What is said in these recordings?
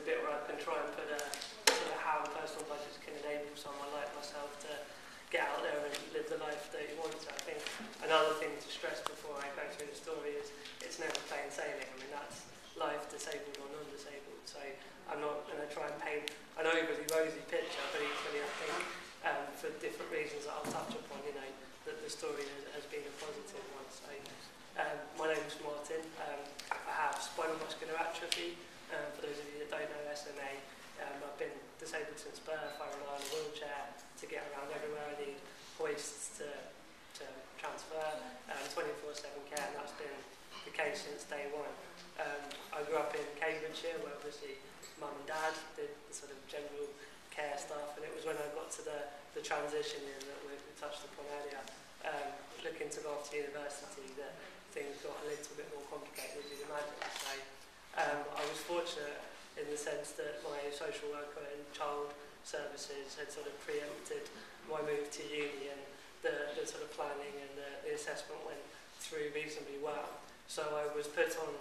a bit where I can try and put a sort of how personal budgets can enable someone like myself to get out there and live the life that you want. So I think another thing to stress before I go through the story is it's never plain sailing. I mean, that's life, disabled or non-disabled. So I'm not going to try and paint an overly rosy picture, but equally I think for different reasons that I'll touch upon, you know, that the story has been a positive one. So my name's Martin. I have spinal muscular atrophy. For those of you that don't know, SMA, I've been disabled since birth. I rely on a wheelchair to get around everywhere. I need hoists to transfer, 24/7 care, and that's been the case since day one. I grew up in Cambridgeshire, where obviously mum and dad did the sort of general care stuff, and it was when I got to the transition in that we touched upon earlier, looking to go off to university, that things got a little bit more complicated, as you'd imagine. So I was fortunate in the sense that my social worker and child services had sort of preempted my move to uni, and the sort of planning and the assessment went through reasonably well. So I was put on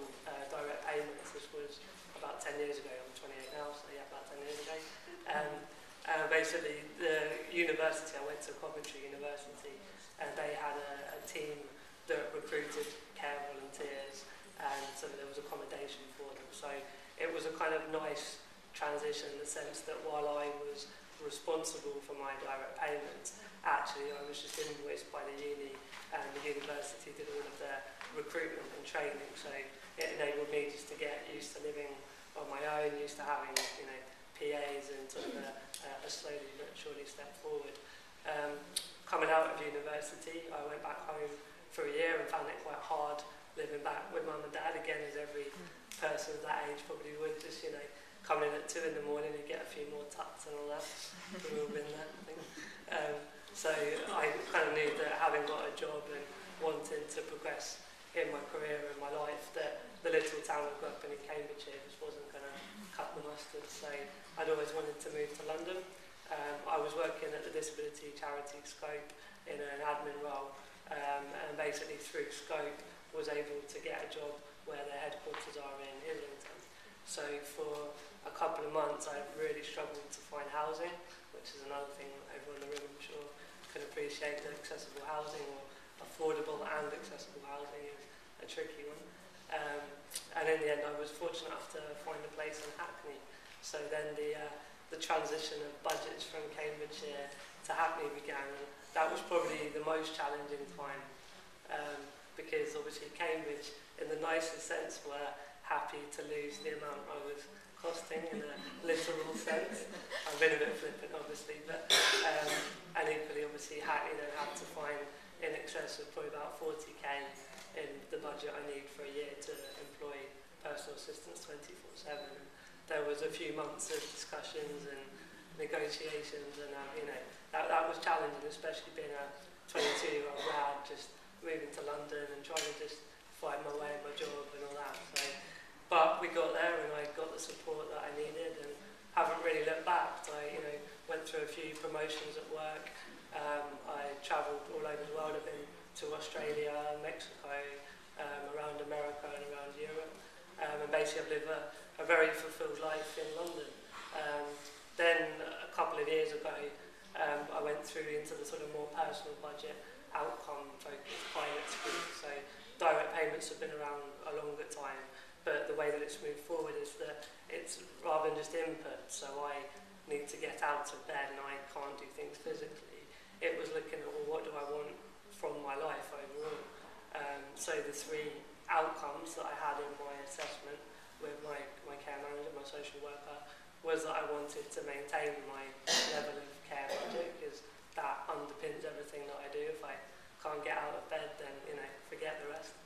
direct payments. This was about 10 years ago. I'm 28 now, so yeah, about 10 years ago. Basically, the university, I went to Coventry University, and they had a team that recruited care volunteers, and so there was accommodation for them. So it was a kind of nice transition in the sense that while I was responsible for my direct payments, actually I was just invoiced by the uni, and the university did all of their recruitment and training. So it enabled me just to get used to living on my own, used to having, you know, PAs, and sort of a slowly but surely step forward. Coming out of university, I went back home for a year and found it quite hard living back with mum and dad, again, as every person of that age probably would, just, you know, coming in at 2 in the morning and get a few more tucks and all that. We've all been there, I think. So I kind of knew that having got a job and wanting to progress in my career and my life, that the little town I grew up in Cambridgeshire just wasn't going to cut the mustard. So I'd always wanted to move to London. I was working at the disability charity Scope in an admin role, and basically through Scope was able to get a job where their headquarters are in Islington. So for a couple of months I really struggled to find housing, which is another thing everyone in the room I'm sure can appreciate, that accessible housing, or affordable and accessible housing, is a tricky one. And in the end I was fortunate enough to find a place in Hackney. So then the transition of budgets from Cambridgeshire to Hackney began, and that was probably the most challenging time, because obviously Cambridge, in the nicest sense, were happy to lose the amount I was costing in a literal sense. I've been a bit flippant obviously, but and equally obviously Hackney then had to find in excess of probably about 40k in the budget I need for a year to employ personal assistants 24/7. There was a few months of discussions and negotiations, and you know, that was challenging, especially being a 22-year-old lad just moving to London and trying to just find my way in my job and all that. So, but we got there, and I got the support that I needed, and haven't really looked back. I, you know, went through a few promotions at work. I travelled all over the world. I've been to Australia, Mexico, around America and around Europe, and basically I've lived a very fulfilled life in London. Then a couple of years ago, I went through into the sort of more personal budget, outcome-focused pilot scheme. So direct payments have been around a longer time, but the way that it's moved forward is that it's rather than just input. So I need to get out of bed and I can't do things physically. It was looking at, well, what do I want from my life overall? So the 3 outcomes that I had in my assessment with my care manager, my social worker, was that I wanted to maintain my level of care budget, because that underpins everything that I do. If I can't get out of bed, then, you know, forget the rest.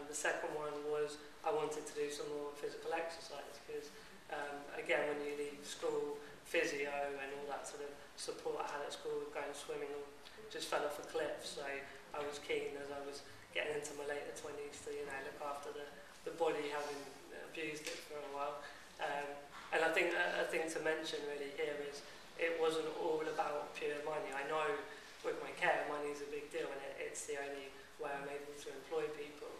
The second one was I wanted to do some more physical exercise, because again, when you leave school, physio and all that sort of support I had at school, going swimming, just fell off a cliff. So I was keen, as I was getting into my later 20s, to, you know, look after the body, having abused it for a while. And I think a thing to mention really here is it wasn't all about pure money. I know with my care, money is a big deal, and it's the only way I'm able to employ people.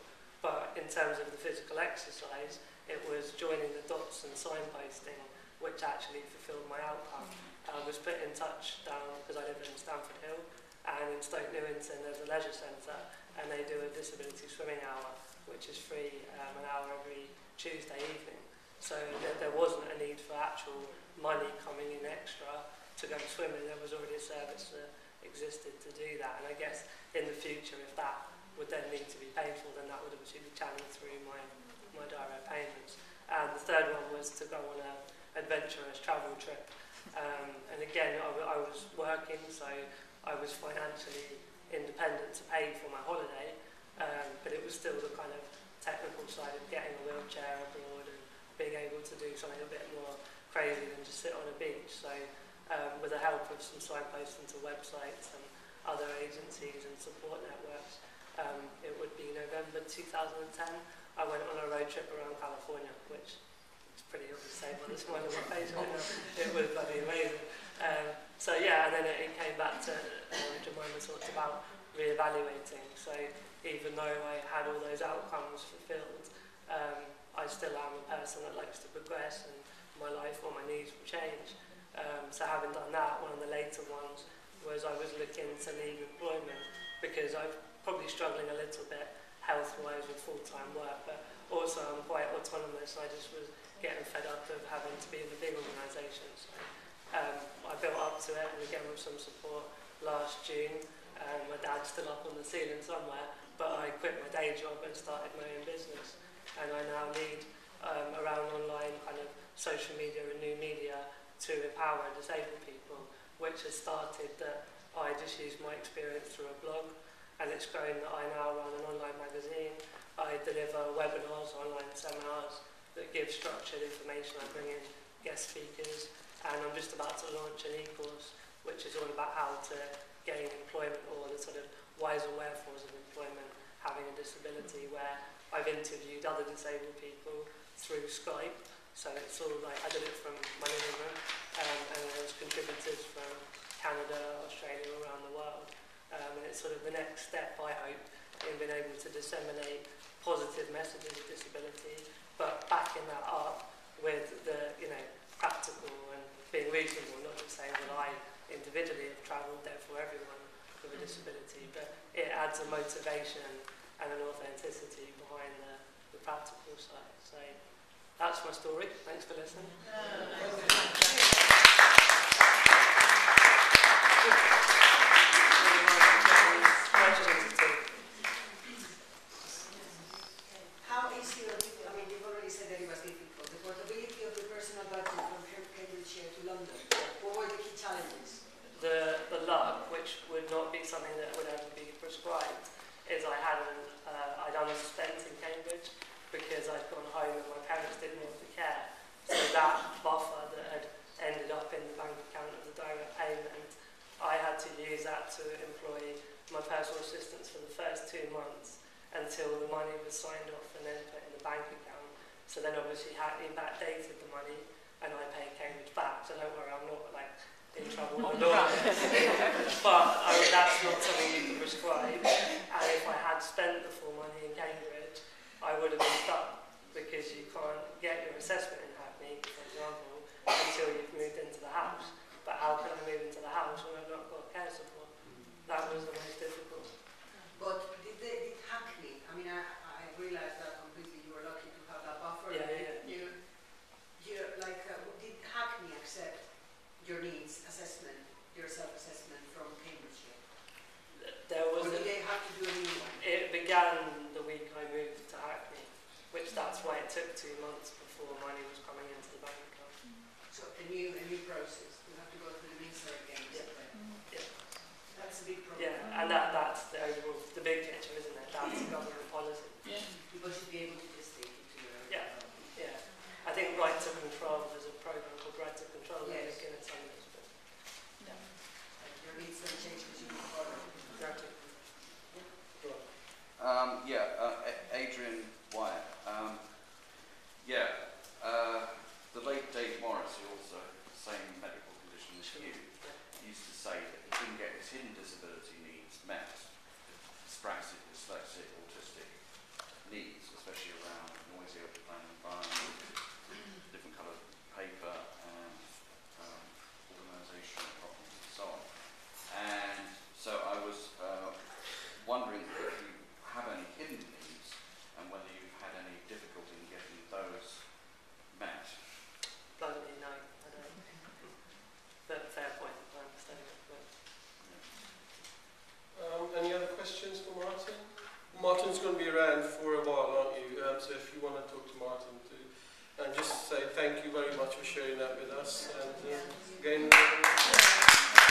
But in terms of the physical exercise, it was joining the dots and signposting which actually fulfilled my outcome. I was put in touch down, because I live in Stamford Hill, and in Stoke Newington there's a leisure centre, and they do a disability swimming hour, which is free, an hour every Tuesday evening. So there wasn't a need for actual money coming in extra to go swimming. There was already a service that existed to do that, and I guess in the future, if that would then need to be paid for, then that would obviously be channeled through my direct payments. And the third one was to go on an adventurous travel trip. And again, I was working, so I was financially independent to pay for my holiday, but it was still the kind of technical side of getting a wheelchair abroad and being able to do something a bit more crazy than just sit on a beach. So with the help of some signposting to websites and other agencies and support networks, it would be November 2010, I went on a road trip around California, which is pretty obvious to say by the smile on my face right now. It was bloody amazing. So yeah, and then it came back to Jemima talked about re-evaluating. So even though I had all those outcomes fulfilled, I still am a person that likes to progress, and my life or my needs will change. So having done that, one of the later ones was I was looking to leave employment because I'm probably struggling a little bit health-wise with full-time work, but also I'm quite autonomous. I just was getting fed up of having to be in a big organisation. So I built up to it, and again with some support last June. My dad's still up on the ceiling somewhere, but I quit my day job and started my own business. And I now lead around online kind of social media and new media to empower disabled people, which has started that I just use my experience through a blog, and it's grown that I now run an online magazine. I deliver webinars, online seminars that give structured information. I bring in guest speakers, and I'm just about to launch an e-course which is all about how to gain employment, or the sort of whys and wherefores of employment having a disability, where I've interviewed other disabled people through Skype. So it's all like, I did it from my living room, and there's contributors from Canada, Australia, around the world. And it's sort of the next step, I hope, in being able to disseminate positive messages of disability, but backing that up with the, practical and being reasonable, not just saying that I individually have travelled, therefore everyone with a disability, but it adds a motivation and an authenticity behind the practical side. So that's my story. Thanks for listening. How is your, you've already said that it was difficult, the portability of the personal budget from Cambridgeshire to London? What were the key challenges? The luck, which would not be something that would ever be prescribed, is I'd underspent in Cambridge because I'd gone home and my parents didn't want to care. So that buffer that had ended up in the bank account of the direct payment, I had to use that to employ my personal assistants for the first 2 months until the money was signed off and then put in the bank account. So then obviously he backdated the money and I paid Cambridge back. So don't worry, I'm not in trouble with the law. But that's not something you can prescribe. And if I had spent the full money in Cambridge, I would have been stuck, because you can't get your assessment in Hackney, for example, until you've moved into the house. But how can I move into the house when I've not got care support? That was the most difficult. But did Hackney, I realised that completely, you were lucky to have that buffer. Yeah. Did Hackney accept your needs assessment, your self-assessment from Cambridgeshire? Or did they have to do a new one? It began the week I moved to Hackney, which that's why it took 2 months before money was coming into the bank account. So a new process. You have to go through the visa again. Yeah. That's a big problem. Yeah, and that's the overall, the big picture, isn't it? That's the government policy. Yeah. People should be able to just take it to your own. Yeah. I think Right to Control, there's a program called Right to Control. Yes. Looking at some of this, but Your needs don't change because you move forward. exactly. Adrian Wyatt. The late Dave Morris, who also the same medical condition as you, used to say that he couldn't get his hidden disability needs met, dyspraxic, dyslexic, autistic needs. might talk to Martin too. And just say thank you very much for sharing that with us. And again.